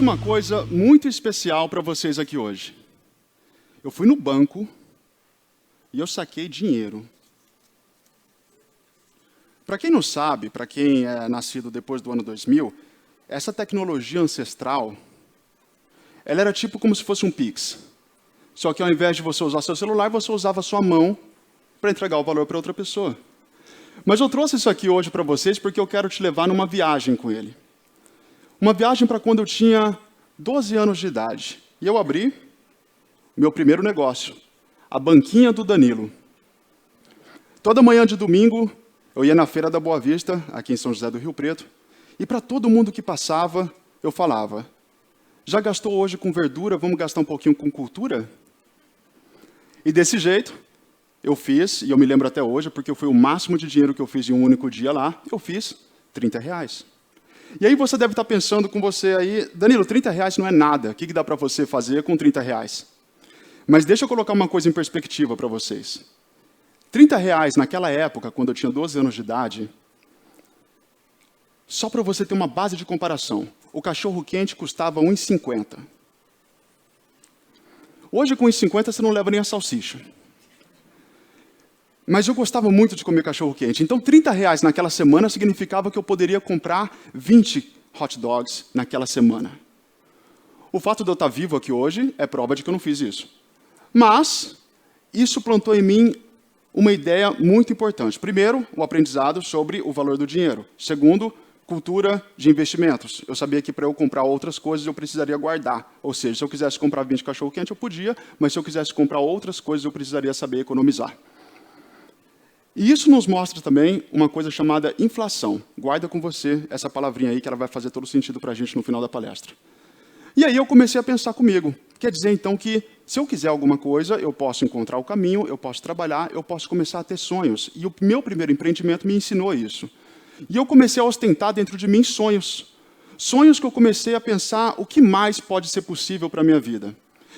uma coisa muito especial para vocês aqui hoje. Eu fui no banco e eu saquei dinheiro. Para quem não sabe, para quem é nascido depois do ano 2000, essa tecnologia ancestral, ela era tipo como se fosse um Pix. Só que ao invés de você usar seu celular, você usava sua mão para entregar o valor para outra pessoa. Mas eu trouxe isso aqui hoje para vocês porque eu quero te levar numa viagem com ele. Uma viagem para quando eu tinha 12 anos de idade. E eu abri meu primeiro negócio, a banquinha do Danilo. Toda manhã de domingo, eu ia na Feira da Boa Vista, aqui em São José do Rio Preto, e para todo mundo que passava, eu falava, já gastou hoje com verdura, vamos gastar um pouquinho com cultura? E desse jeito, eu fiz, e eu me lembro até hoje, porque foi o máximo de dinheiro que eu fiz em um único dia lá, eu fiz R$30. E aí você deve estar pensando com você aí, Danilo, R$30 não é nada, o que dá para você fazer com R$30? Mas deixa eu colocar uma coisa em perspectiva para vocês. R$30 naquela época, quando eu tinha 12 anos de idade, só para você ter uma base de comparação, o cachorro-quente custava R$1,50. Hoje, com R$1,50, você não leva nem a salsicha. Mas eu gostava muito de comer cachorro-quente. Então, R$30 naquela semana significava que eu poderia comprar 20 hot dogs naquela semana. O fato de eu estar vivo aqui hoje é prova de que eu não fiz isso. Mas, isso plantou em mim uma ideia muito importante. Primeiro, o aprendizado sobre o valor do dinheiro. Segundo, cultura de investimentos. Eu sabia que para eu comprar outras coisas eu precisaria guardar. Ou seja, se eu quisesse comprar 20 cachorro-quente, eu podia, mas se eu quisesse comprar outras coisas, eu precisaria saber economizar. E isso nos mostra também uma coisa chamada inflação. Guarda com você essa palavrinha aí, que ela vai fazer todo sentido para a gente no final da palestra. E aí eu comecei a pensar comigo. Quer dizer, então, que se eu quiser alguma coisa, eu posso encontrar o caminho, eu posso trabalhar, eu posso começar a ter sonhos. E o meu primeiro empreendimento me ensinou isso. E eu comecei a ostentar dentro de mim sonhos. Sonhos que eu comecei a pensar o que mais pode ser possível para a minha vida.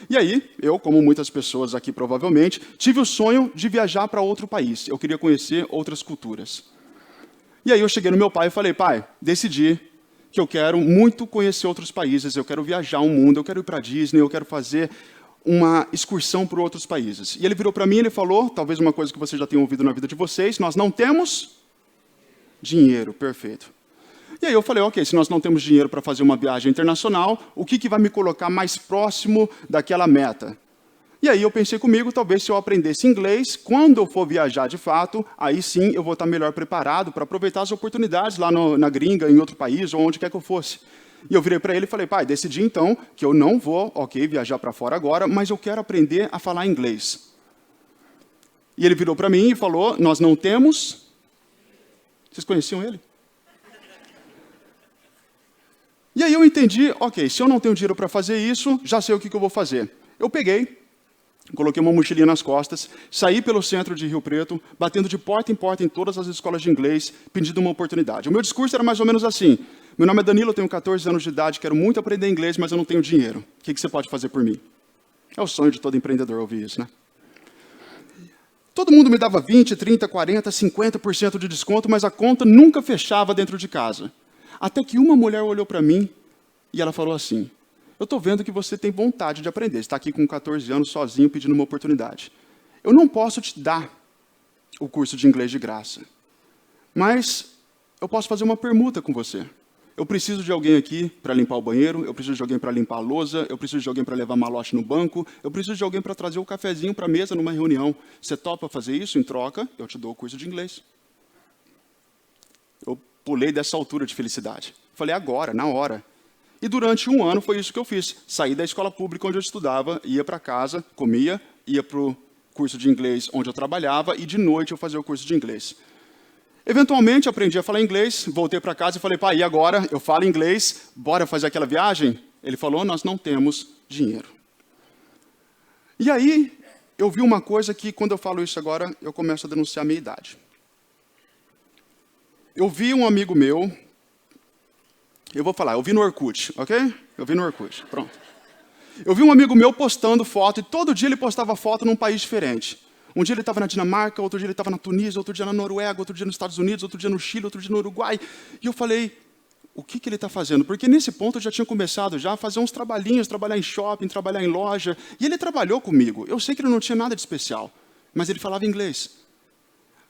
E aí, eu, como muitas pessoas aqui provavelmente, tive o sonho de viajar para outro país. Eu queria conhecer outras culturas. E aí eu cheguei no meu pai e falei, pai, decidi que eu quero muito conhecer outros países, eu quero viajar o mundo, eu quero ir para a Disney, eu quero fazer uma excursão para outros países. E ele virou para mim e ele falou, talvez uma coisa que vocês já tenham ouvido na vida de vocês, nós não temos dinheiro, perfeito. E aí eu falei, ok, se nós não temos dinheiro para fazer uma viagem internacional, o que vai me colocar mais próximo daquela meta? E aí eu pensei comigo, talvez se eu aprendesse inglês, quando eu for viajar de fato, aí sim eu vou estar melhor preparado para aproveitar as oportunidades lá na gringa, em outro país, ou onde quer que eu fosse. E eu virei para ele e falei, pai, decidi então que eu não vou, ok, viajar para fora agora, mas eu quero aprender a falar inglês. E ele virou para mim e falou, nós não temos... Vocês conheciam ele? E aí eu entendi, ok, se eu não tenho dinheiro para fazer isso, já sei o que eu vou fazer. Eu peguei, coloquei uma mochilinha nas costas, saí pelo centro de Rio Preto, batendo de porta em todas as escolas de inglês, pedindo uma oportunidade. O meu discurso era mais ou menos assim, meu nome é Danilo, eu tenho 14 anos de idade, quero muito aprender inglês, mas eu não tenho dinheiro. O que você pode fazer por mim? É o sonho de todo empreendedor ouvir isso, né? Todo mundo me dava 20, 30, 40, 50% de desconto, mas a conta nunca fechava dentro de casa. Até que uma mulher olhou para mim e ela falou assim, eu estou vendo que você tem vontade de aprender, você está aqui com 14 anos sozinho pedindo uma oportunidade. Eu não posso te dar o curso de inglês de graça, mas eu posso fazer uma permuta com você. Eu preciso de alguém aqui para limpar o banheiro, eu preciso de alguém para limpar a lousa, eu preciso de alguém para levar malote no banco, eu preciso de alguém para trazer o cafezinho para a mesa numa reunião. Você topa fazer isso? Em troca, eu te dou o curso de inglês. Eu pulei dessa altura de felicidade. Falei, agora, na hora. E durante um ano foi isso que eu fiz. Saí da escola pública onde eu estudava, ia para casa, comia, ia para o curso de inglês onde eu trabalhava e de noite eu fazia o curso de inglês. Eventualmente, aprendi a falar inglês, voltei para casa e falei, pai, e agora? Eu falo inglês, bora fazer aquela viagem? Ele falou, nós não temos dinheiro. E aí, eu vi uma coisa que, quando eu falo isso agora, eu começo a denunciar a minha idade. Eu vi um amigo meu, eu vi no Orkut, ok? Eu vi no Orkut, pronto. Eu vi um amigo meu postando foto, e todo dia ele postava foto num país diferente. Um dia ele estava na Dinamarca, outro dia ele estava na Tunísia, outro dia na Noruega, outro dia nos Estados Unidos, outro dia no Chile, outro dia no Uruguai. E eu falei, o que ele está fazendo? Porque nesse ponto eu já tinha começado já a fazer uns trabalhinhos, trabalhar em shopping, trabalhar em loja. E ele trabalhou comigo. Eu sei que ele não tinha nada de especial, mas ele falava inglês.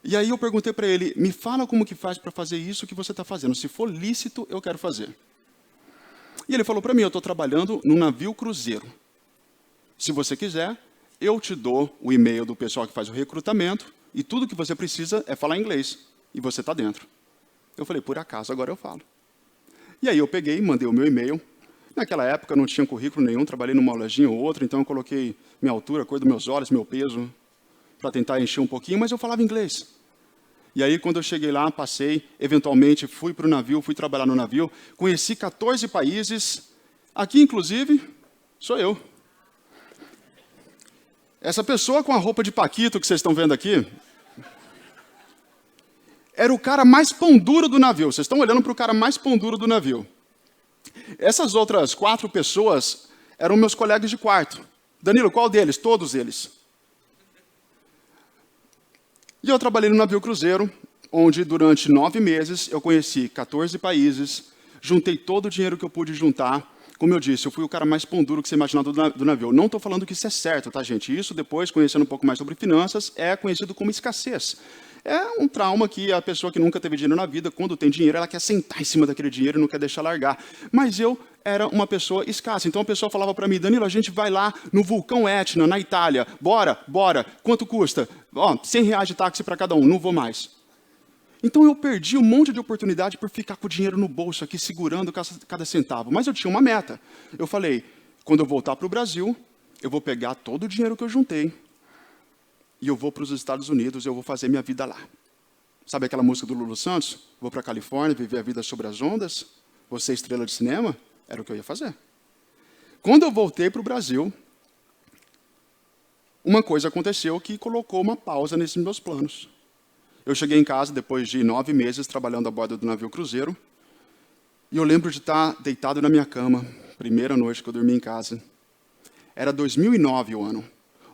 E aí eu perguntei para ele, me fala como que faz para fazer isso que você está fazendo. Se for lícito, eu quero fazer. E ele falou para mim, eu estou trabalhando num navio cruzeiro. Se você quiser, eu te dou o e-mail do pessoal que faz o recrutamento e tudo que você precisa é falar inglês. E você está dentro. Eu falei, por acaso, agora eu falo. E aí eu peguei, mandei o meu e-mail. Naquela época eu não tinha currículo nenhum, trabalhei numa lojinha ou outra, então eu coloquei minha altura, a cor dos meus olhos, meu peso, para tentar encher um pouquinho, mas eu falava inglês. E aí, quando eu cheguei lá, passei, eventualmente fui para o navio, fui trabalhar no navio, conheci 14 países. Aqui, inclusive, sou eu. Essa pessoa com a roupa de paquito que vocês estão vendo aqui, era o cara mais pão duro do navio. Vocês estão olhando para o cara mais pão duro do navio. Essas outras 4 pessoas eram meus colegas de quarto. Danilo, qual deles? Todos eles. E eu trabalhei no navio cruzeiro, onde durante 9 meses eu conheci 14 países, juntei todo o dinheiro que eu pude juntar. Como eu disse, eu fui o cara mais pão duro que você imaginar do navio. Não estou falando que isso é certo, tá, gente? Isso depois, conhecendo um pouco mais sobre finanças, é conhecido como escassez. É um trauma que a pessoa que nunca teve dinheiro na vida, quando tem dinheiro, ela quer sentar em cima daquele dinheiro e não quer deixar largar. Mas eu era uma pessoa escassa. Então a pessoa falava para mim, Danilo, a gente vai lá no vulcão Etna, na Itália. Bora, bora. Quanto custa? Ó, R$100 de táxi para cada um, não vou mais. Então eu perdi um monte de oportunidade por ficar com o dinheiro no bolso aqui, segurando cada centavo. Mas eu tinha uma meta. Eu falei, quando eu voltar para o Brasil, eu vou pegar todo o dinheiro que eu juntei e eu vou para os Estados Unidos e eu vou fazer minha vida lá. Sabe aquela música do Lulu Santos? Vou para a Califórnia, viver a vida sobre as ondas, vou ser estrela de cinema? Era o que eu ia fazer. Quando eu voltei para o Brasil, uma coisa aconteceu que colocou uma pausa nesses meus planos. Eu cheguei em casa depois de 9 meses trabalhando a bordo do navio cruzeiro, e eu lembro de estar deitado na minha cama, primeira noite que eu dormi em casa. Era 2009 o ano.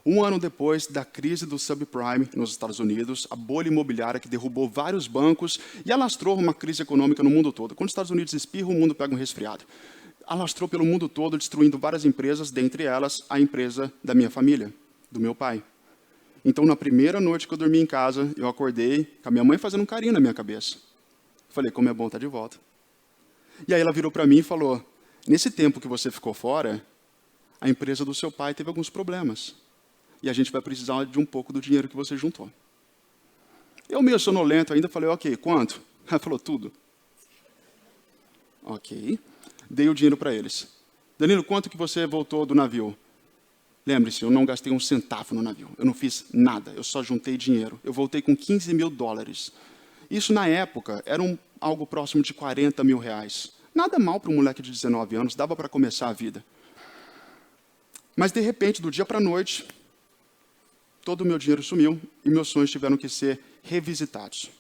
Um ano depois da crise do subprime nos Estados Unidos, a bolha imobiliária que derrubou vários bancos e alastrou uma crise econômica no mundo todo. Quando os Estados Unidos espirram, o mundo pega um resfriado. Alastrou pelo mundo todo, destruindo várias empresas, dentre elas a empresa da minha família, do meu pai. Então, na primeira noite que eu dormi em casa, eu acordei com a minha mãe fazendo um carinho na minha cabeça. Falei, como é bom estar de volta. E aí ela virou para mim e falou, nesse tempo que você ficou fora, a empresa do seu pai teve alguns problemas. E a gente vai precisar de um pouco do dinheiro que você juntou. Eu, meio sonolento ainda, falei, ok, quanto? Ela falou, tudo. Ok. Dei o dinheiro para eles. Danilo, quanto que você voltou do navio? Lembre-se, eu não gastei um centavo no navio. Eu não fiz nada, eu só juntei dinheiro. Eu voltei com $15 mil. Isso, na época, era algo próximo de R$40 mil. Nada mal para um moleque de 19 anos, dava para começar a vida. Mas, de repente, do dia para a noite, todo o meu dinheiro sumiu e meus sonhos tiveram que ser revisitados.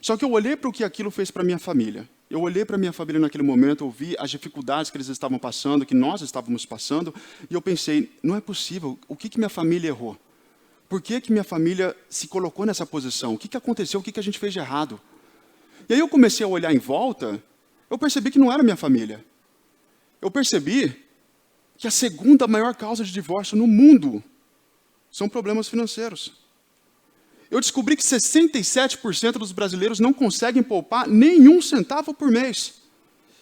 Só que eu olhei para o que aquilo fez para minha família. Eu olhei para minha família naquele momento, eu vi as dificuldades que eles estavam passando, que nós estávamos passando, e eu pensei, não é possível, o que minha família errou? Por que minha família se colocou nessa posição? O que aconteceu? O que a gente fez de errado? E aí eu comecei a olhar em volta, eu percebi que não era minha família. Eu percebi que a segunda maior causa de divórcio no mundo são problemas financeiros. Eu descobri que 67% dos brasileiros não conseguem poupar nenhum centavo por mês.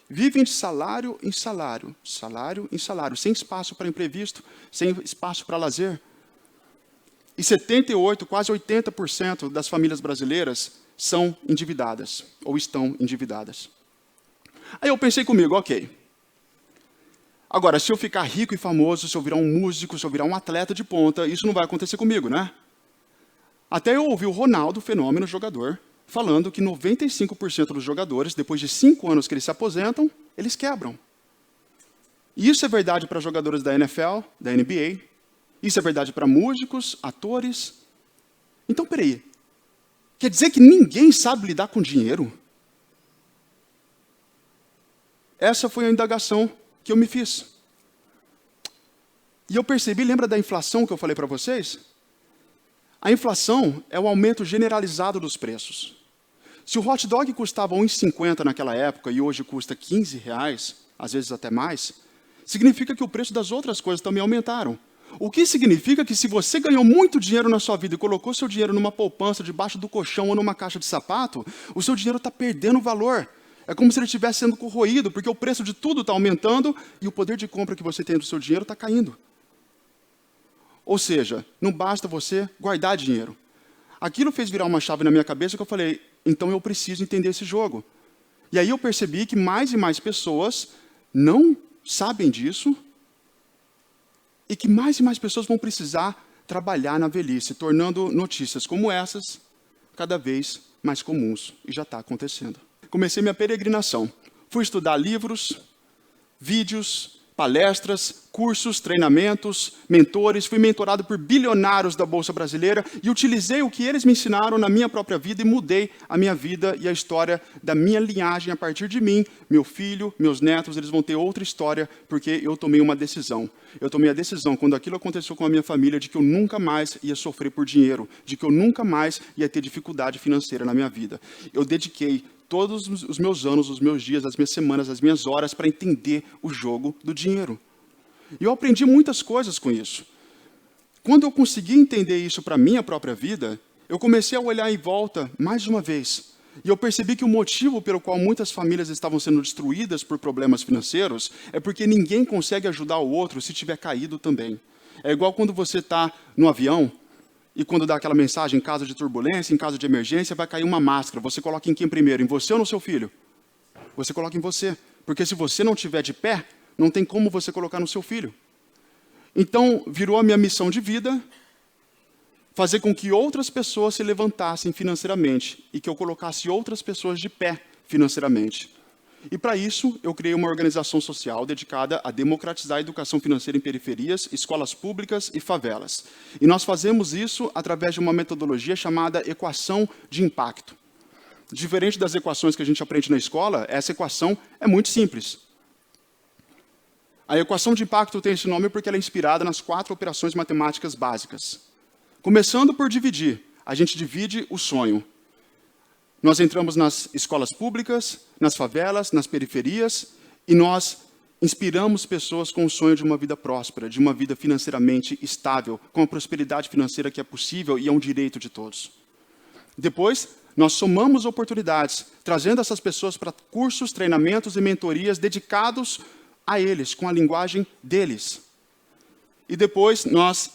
Vivem de salário em salário, salário em salário, sem espaço para imprevisto, sem espaço para lazer. E 78%, quase 80% das famílias brasileiras são endividadas, ou estão endividadas. Aí eu pensei comigo, ok. Agora, se eu ficar rico e famoso, se eu virar um músico, se eu virar um atleta de ponta, isso não vai acontecer comigo, né? Até eu ouvi o Ronaldo, fenômeno jogador, falando que 95% dos jogadores, depois de 5 anos que eles se aposentam, eles quebram. E isso é verdade para jogadores da NFL, da NBA, isso é verdade para músicos, atores. Então, peraí, quer dizer que ninguém sabe lidar com dinheiro? Essa foi a indagação que eu me fiz. E eu percebi, lembra da inflação que eu falei para vocês? A inflação é o aumento generalizado dos preços. Se o hot dog custava R$ 1,50 naquela época e hoje custa R$ 15, às vezes até mais, significa que o preço das outras coisas também aumentaram. O que significa que se você ganhou muito dinheiro na sua vida e colocou seu dinheiro numa poupança, debaixo do colchão ou numa caixa de sapato, o seu dinheiro está perdendo valor. É como se ele estivesse sendo corroído, porque o preço de tudo está aumentando e o poder de compra que você tem do seu dinheiro está caindo. Ou seja, não basta você guardar dinheiro. Aquilo fez virar uma chave na minha cabeça que eu falei, então eu preciso entender esse jogo. E aí eu percebi que mais e mais pessoas não sabem disso e que mais e mais pessoas vão precisar trabalhar na velhice, tornando notícias como essas cada vez mais comuns. E já está acontecendo. Comecei minha peregrinação. Fui estudar livros, vídeos, palestras, cursos, treinamentos, mentores. Fui mentorado por bilionários da Bolsa Brasileira e utilizei o que eles me ensinaram na minha própria vida e mudei a minha vida e a história da minha linhagem a partir de mim. Meu filho, meus netos, eles vão ter outra história porque eu tomei uma decisão. Eu tomei a decisão, quando aquilo aconteceu com a minha família, de que eu nunca mais ia sofrer por dinheiro, de que eu nunca mais ia ter dificuldade financeira na minha vida. Eu dediquei todos os meus anos, os meus dias, as minhas semanas, as minhas horas para entender o jogo do dinheiro. E eu aprendi muitas coisas com isso. Quando eu consegui entender isso para a minha própria vida, eu comecei a olhar em volta mais uma vez. E eu percebi que o motivo pelo qual muitas famílias estavam sendo destruídas por problemas financeiros é porque ninguém consegue ajudar o outro se tiver caído também. É igual quando você está no avião, e quando dá aquela mensagem, em caso de turbulência, em caso de emergência, vai cair uma máscara. Você coloca em quem primeiro? Em você ou no seu filho? Você coloca em você. Porque se você não estiver de pé, não tem como você colocar no seu filho. Então, virou a minha missão de vida fazer com que outras pessoas se levantassem financeiramente e que eu colocasse outras pessoas de pé financeiramente. E para isso, eu criei uma organização social dedicada a democratizar a educação financeira em periferias, escolas públicas e favelas. E nós fazemos isso através de uma metodologia chamada equação de impacto. Diferente das equações que a gente aprende na escola, essa equação é muito simples. A equação de impacto tem esse nome porque ela é inspirada nas 4 operações matemáticas básicas. Começando por dividir. A gente divide o sonho. Nós entramos nas escolas públicas, nas favelas, nas periferias, e nós inspiramos pessoas com o sonho de uma vida próspera, de uma vida financeiramente estável, com a prosperidade financeira que é possível e é um direito de todos. Depois, nós somamos oportunidades, trazendo essas pessoas para cursos, treinamentos e mentorias dedicados a eles, com a linguagem deles. E depois, nós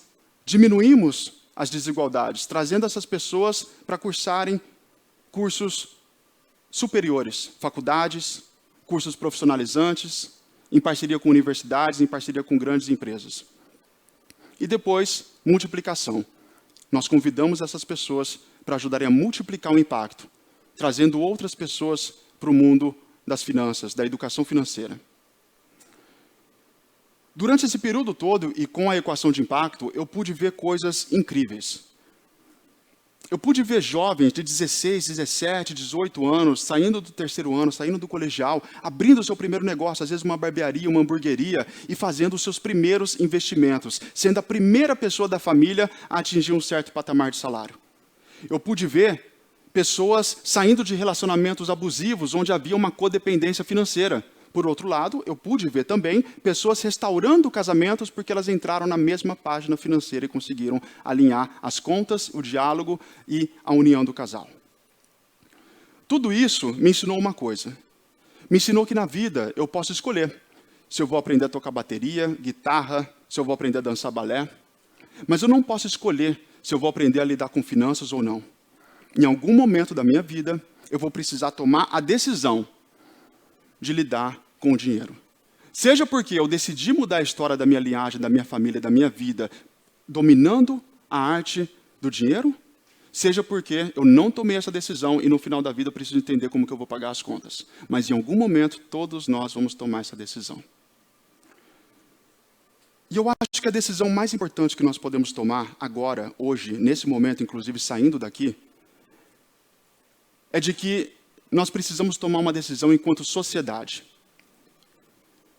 diminuímos as desigualdades, trazendo essas pessoas para cursarem cursos superiores, faculdades, cursos profissionalizantes, em parceria com universidades, em parceria com grandes empresas. E depois, multiplicação. Nós convidamos essas pessoas para ajudarem a multiplicar o impacto, trazendo outras pessoas para o mundo das finanças, da educação financeira. Durante esse período todo, e com a equação de impacto, eu pude ver coisas incríveis. Eu pude ver jovens de 16, 17, 18 anos, saindo do terceiro ano, saindo do colegial, abrindo o seu primeiro negócio, às vezes uma barbearia, uma hamburgueria, e fazendo os seus primeiros investimentos, sendo a primeira pessoa da família a atingir um certo patamar de salário. Eu pude ver pessoas saindo de relacionamentos abusivos, onde havia uma codependência financeira. Por outro lado, eu pude ver também pessoas restaurando casamentos porque elas entraram na mesma página financeira e conseguiram alinhar as contas, o diálogo e a união do casal. Tudo isso me ensinou uma coisa. Me ensinou que na vida eu posso escolher se eu vou aprender a tocar bateria, guitarra, se eu vou aprender a dançar balé. Mas eu não posso escolher se eu vou aprender a lidar com finanças ou não. Em algum momento da minha vida, eu vou precisar tomar a decisão de lidar com o dinheiro. Seja porque eu decidi mudar a história da minha linhagem, da minha família, da minha vida, dominando a arte do dinheiro, seja porque eu não tomei essa decisão e no final da vida eu preciso entender como que eu vou pagar as contas. Mas em algum momento, todos nós vamos tomar essa decisão. E eu acho que a decisão mais importante que nós podemos tomar agora, hoje, nesse momento, inclusive saindo daqui, é de que nós precisamos tomar uma decisão enquanto sociedade.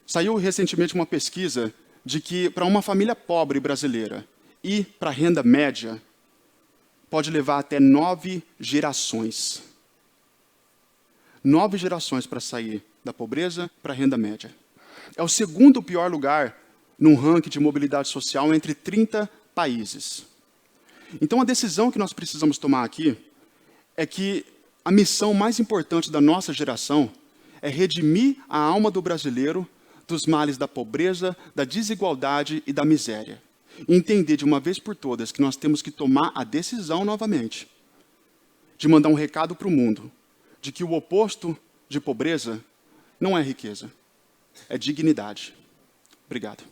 Saiu recentemente uma pesquisa de que para uma família pobre brasileira e para a renda média, pode levar até 9 gerações. 9 gerações para sair da pobreza para a renda média. É o segundo pior lugar num ranking de mobilidade social entre 30 países. Então, a decisão que nós precisamos tomar aqui é que a missão mais importante da nossa geração é redimir a alma do brasileiro dos males da pobreza, da desigualdade e da miséria. E entender de uma vez por todas que nós temos que tomar a decisão novamente de mandar um recado para o mundo de que o oposto de pobreza não é riqueza, é dignidade. Obrigado.